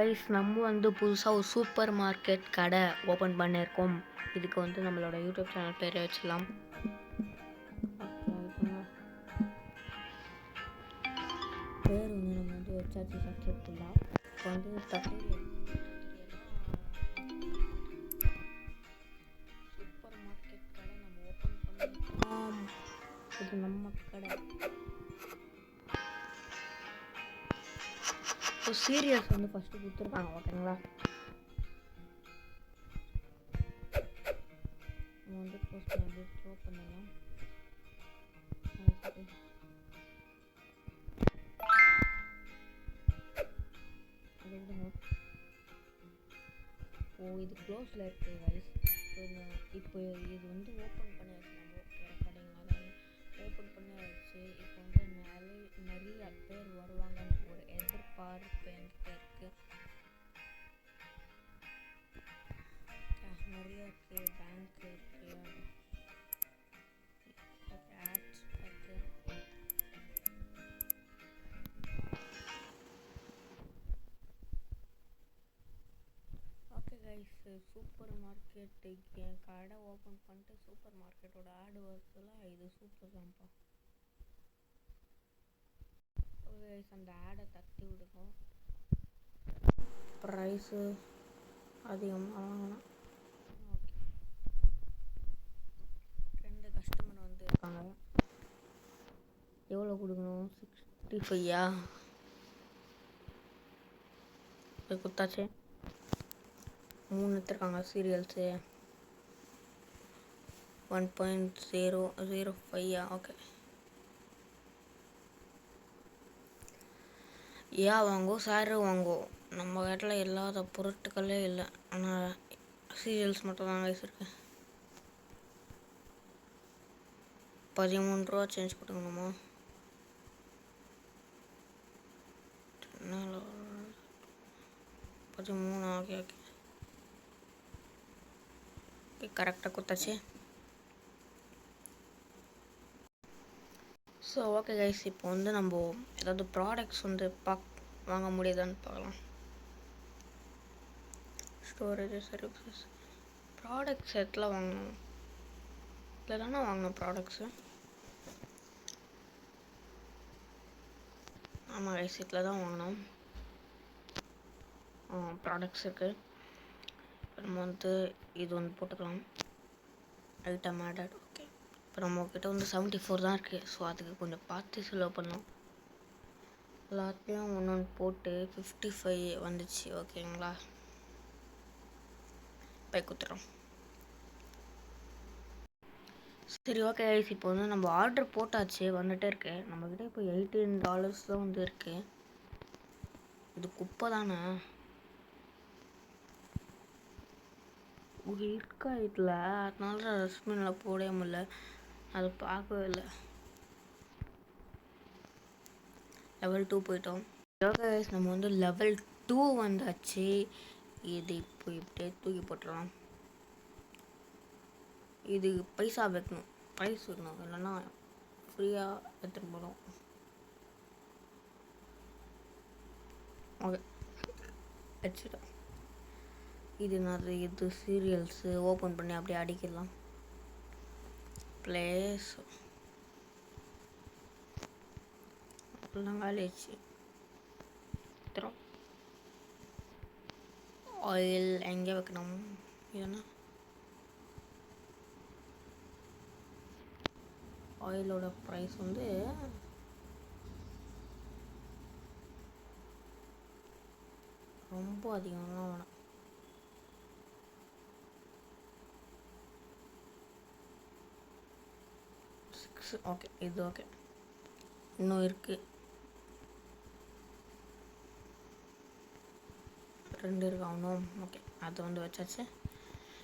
Guys நம்ம வந்து புதுசாக ஒரு சூப்பர் மார்க்கெட் கடை ஓப்பன் பண்ணியிருக்கோம். இதுக்கு வந்து நம்மளோட யூடியூப் சேனல் பேரை வச்சுக்கலாம். பேர் வந்து நம்ம வந்து வச்சாச்சு சக்ஸஸ்ஃபுல்லாக. இப்போ வந்து டட்டீரியல் சூப்பர் மார்க்கெட் கடை நம்ம ஓப்பன் பண்ணியிருக்கோம். இது நம்ம கடை. ஸோ சீரியல்ஸ் வந்து ஃபஸ்ட்டு கொடுத்துருக்காங்க, ஓகேங்களா? நம்ம வந்து க்ளோஸ் பண்ணி அப்படியே த்ரோ பண்ணலாம். அதை விடுங்க. இது க்ளோஸில் இருக்குது கைஸ். இப்போ இது வந்து ஓப்பன் பண்ணியாச்சு. நம்ம கடைங்களா ஓப்பன் பண்ணியாச்சு. இப்போ வந்து நிறைய பேர் வருவாங்கன்னு ஒரு எதிர்பார்ப்பு என்கிட்ட இருக்குது. நிறைய இருக்குது, பேங்க் இருக்குது, ஆட்ஸ் இருக்குது. ஓகே கைஸ், சூப்பர் மார்க்கெட்டு என் கடை ஓப்பன் பண்ணிட்டு சூப்பர் மார்க்கெட்டோட ஆடு வருதுல, இது சூப்பர் தான்ப்பா. ஓகே கைஸ், அந்த ஆடை தட்டி விடுவோம். ப்ரைஸு அதிகமாக வாங்கினா ஓகே. 2 கஸ்டமர் வந்து இருக்காங்க. எவ்வளோ கொடுக்கணும்? 65யா? கொடுத்தாச்சு. 3 எடுத்துருக்காங்க சீரியல்ஸு. 1.005யா? ஓகே. வாங்கோ சாரு வாங்கோ. நம்ம வீட்டில் இல்லாத பொருட்களே இல்லை, ஆனால் சீரியல்ஸ் மட்டும் தான் வச்சுருக்கேன். 13 ரூபா சேஞ்ச் போட்டுக்கணுமா? 13. ஓகே ஓகே கரெக்டாக கொடுத்தாச்சு. ஸோ ஓகே கைஸ், இப்போ வந்து நம்ம ஏதாவது ப்ராடக்ட்ஸ் வந்து வாங்க முடியுதான்னு பார்க்கலாம். ஸ்டோரேஜ் சர்வீசஸ் ப்ராடக்ட்ஸ் எதில் வாங்கணும்? இதில் தானே வாங்கணும் ப்ராடக்ட்ஸு. ஆமாம் கைஸ், இதில் தான் வாங்கினோம். ப்ராடக்ட்ஸ் இருக்குது. நம்ம வந்து இது வந்து போட்டுக்கலாம், ஐட்டம் ஆடட். ஓகே, இப்போ நம்மக்கிட்ட வந்து 74 தான் இருக்குது. ஸோ அதுக்கு கொஞ்சம் பார்த்து செலவு பண்ணோம். எல்லாத்தையும் ஒன்று போட்டு 55 வந்துச்சு, ஓகேங்களா? பை குத்துறோம். சரி ஓகே கைஸ், இப்போ வந்து நம்ம ஆர்டர் போட்டாச்சு, வந்துகிட்டே இருக்கு. நம்மக்கிட்ட இப்போ $18 தான் வந்து இருக்கு. இது குப்பை தானே இருக்கா இதில்? அதனால தான் டஸ்ட்பினில் போடவே முடியல, அதை பார்க்கவே இல்லை. லெவல் 2 போயிட்டோம். ஓகே கைஸ், நம்ம வந்து லெவல் 2 வந்தாச்சு. இது இப்போ இப்படியே தூக்கி போட்டுடலாம். இது பைசா வைக்கணும், ப்ரைஸ் வைக்கணும், இல்லைன்னா ஃப்ரீயாக எடுத்துகிட்டு போகணும். ஓகே வச்சுட்டோம். இது சீரியல்ஸு ஓப்பன் பண்ணி அப்படியே அடிக்கலாம். ப்ளேஸ் அப்படிலாம் காலியாச்சு. ஆயில் எங்கே வைக்கணும்? ஏன்னா ஆயிலோட ப்ரைஸ் வந்து ரொம்ப அதிகமாக வேணும். ஓகே, இது ஓகே. இன்னும் இருக்குது, 2 இருக்கு ஆகணும். ஓகே, அது வந்து வச்சாச்சு.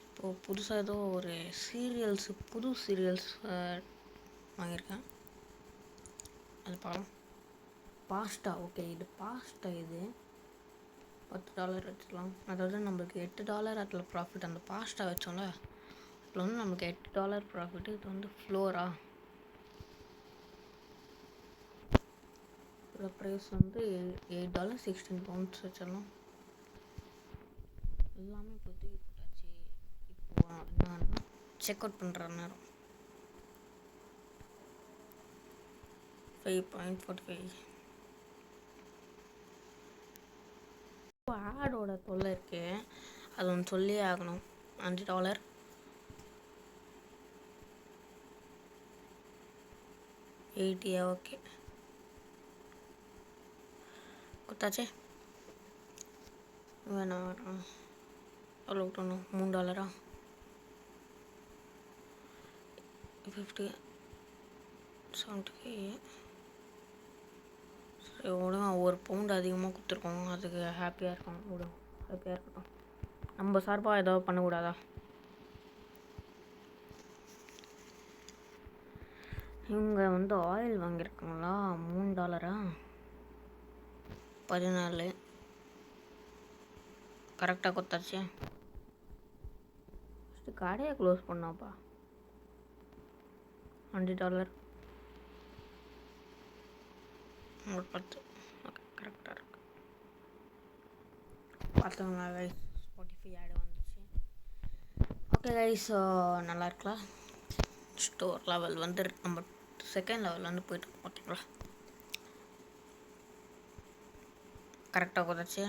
இப்போது புதுசாக ஏதோ ஒரு புது சீரியல்ஸ் வாங்கியிருக்கேன், அது பார்க்கலாம். பாஸ்டா. ஓகே, இது பாஸ்டா. இது $10 வச்சுக்கலாம். அதாவது நம்மளுக்கு $8 அதில் ப்ராஃபிட். அந்த பாஸ்டா வச்சோம்ல, அதில் வந்து நமக்கு $8 ப்ராஃபிட்டு. இது வந்து ஃப்ளோரா. இதோட ப்ரைஸ் வந்து $8, 16 pounds வச்சிடலாம். எல்லாமே இப்போ தூக்கி போட்டாச்சு. இப்போது என்னன்னா செக் அவுட் பண்ணுற நேரம். 5.45. இப்போ ஆடோட தொல்லை இருக்கு, அது ஒன்று சொல்லியே ஆகணும். $5. $80. ஓகே கொடுத்தாச்சே. வேணாம் எவ்வளோ விட்டணும்? $3. 50 75. சரி விடுங்க, ஒரு பவுண்டு அதிகமாக கொடுத்துருக்கோம், அதுக்கு ஹாப்பியாக இருக்கும். விடுங்க, ஹாப்பியாக இருக்கட்டும். நம்ம சார்பாக ஏதாவது பண்ணக்கூடாதா? இவங்க வந்து ஆயில் வாங்கியிருக்காங்களா? $3. 14. கரெக்டாக கொடுத்தாச்சு. ஃபஸ்ட்டு கடையை க்ளோஸ் பண்ணாப்பா. $100. 10. ஓகே கரெக்டாக இருக்கு. பார்த்தோங்களா கைஸ், ஸ்பாட்டிஃபை ஆடு வந்துச்சு. ஓகே கைஸ், நல்லா இருக்கலாம். ஸ்டோர் லெவல் வந்து நம்ம செகண்ட் லெவல் வந்து போயிட்டு பார்த்தீங்களா? கரெக்டாக குதாச்சு.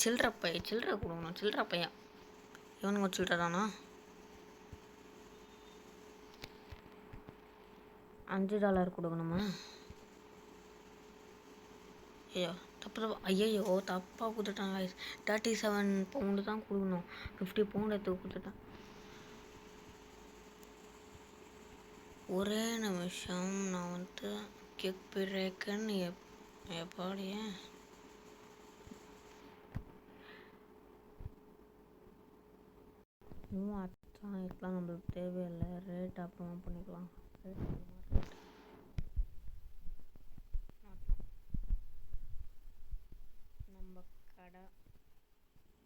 சில்லற கொடுக்கணும். சில்லற பையன் இவனுங்க சில்லற தானா? $5 கொடுக்கணுமா? ஐயோ தப்பாக கொடுத்துட்டாங்க. 37 பவுண்டு தான் கொடுக்கணும், 50 பவுண்டு எடுத்து கொடுத்துட்டேன். ஒரே நிமிஷம், நான் வந்து கிக் பிரேக்குன்னு எப்பாடியே அதான் இதெல்லாம் நம்மளுக்கு தேவையில்லை. ரேட் அப்புறமா பண்ணிக்கலாம். நம்ம கடை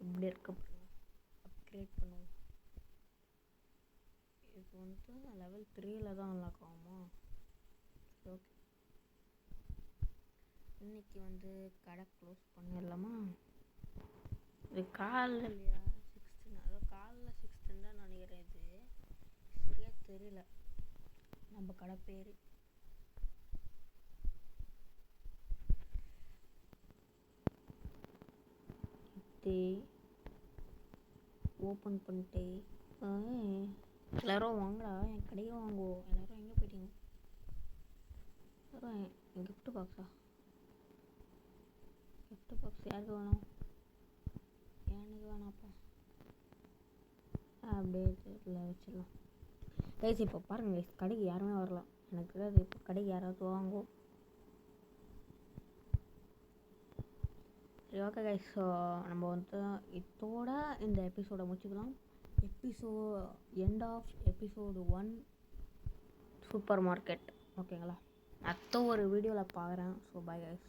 இப்படி இருக்க அப்கிரேட் பண்ணுவோம். இது வந்து லெவல் 3 தான் அன்லாக் ஆகுமா? ஓகே, இன்னைக்கு வந்து கடை க்ளோஸ் பண்ணிடலாமா? இது காலைல இல்லையா? 16, அதாவது காலைல 16 தான் நினைக்கிறேன். இது சரியாக தெரியல நம்ம கடை பேர். ஓப்பன் பண்ணிட்டு எல்லோரும் வாங்கடா, என் கடையை வாங்குவோம். எல்லோரும் எங்கே போயிட்டீங்க? எல்லோரும் என் கிஃப்ட் பாக்ஸா? கிஃப்ட் பாக்ஸ் யாருக்கு வேணும்? எனக்கு வேணாப்பா. அப்படியே வச்சிடலாம் கைஸ். இப்போ பாருங்கள் கைஸ், கடைக்கு யாருமே வரலாம். எனக்கு தெரியாது இப்போ கடைக்கு யாராவது வாங்குவோம். சரி ஓகே கைஸ், ஸோ நம்ம வந்து இதோட இந்த எபிசோடை முடிச்சுக்கலாம். End of episode 1 super market. ஓகேங்களா? அடுத்த ஒரு வீடியோவில் பார்க்குறேன். So bye guys.